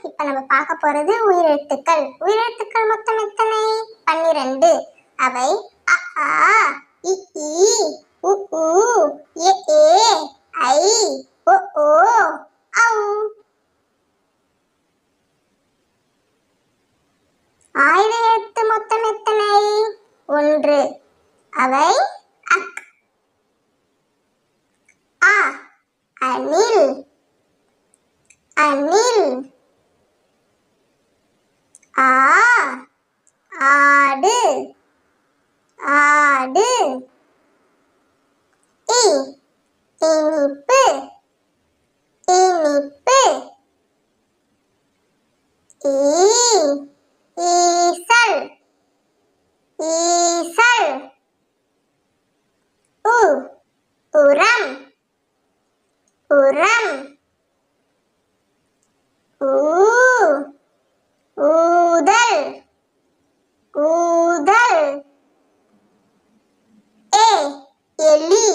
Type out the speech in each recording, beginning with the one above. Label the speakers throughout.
Speaker 1: இப்ப நம்ம பார்க்க போறது உயிரெழுத்துக்கள். உயிரெழுத்துக்கள் மொத்தம் எத்தனை? 12. அவை அ ஆ இ ஈ உ ஊ எ ஏ ஐ ஒ ஓ ஔ. ஆயுத எழுத்து மொத்தம் எத்தனை? 1. அவை அக் ஆ அணில் அணில். ஆ ஆடு ஆடு. இ இனிப்பு இனிப்பு. ஈ ஈசல் ஈசல். உ உரம் உரம். ஊ ஊதல் ஊதல். ஏ எலி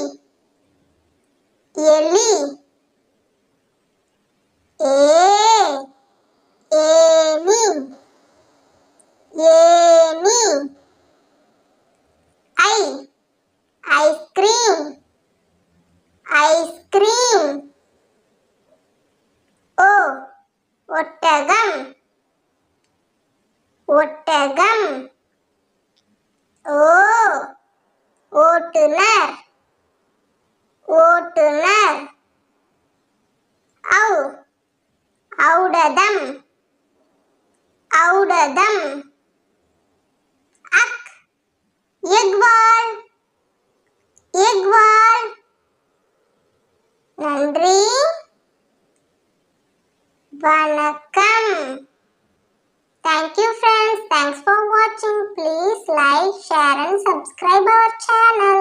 Speaker 1: எலி. ஏ ஏனி ஏனி. ஐ ஐஸ்கிரீம் ஐஸ்கிரீம். ஓ ஒட்டகம் ஒட்டகம். ஓ ஓட்டுநர் ஓட்டுநர். ஔ ஔடதம் ஔடதம். அக் எக்வால் எக்வால். நன்றி வணக்கம். Thank you friends. Thanks for watching. Please like, share and subscribe our channel.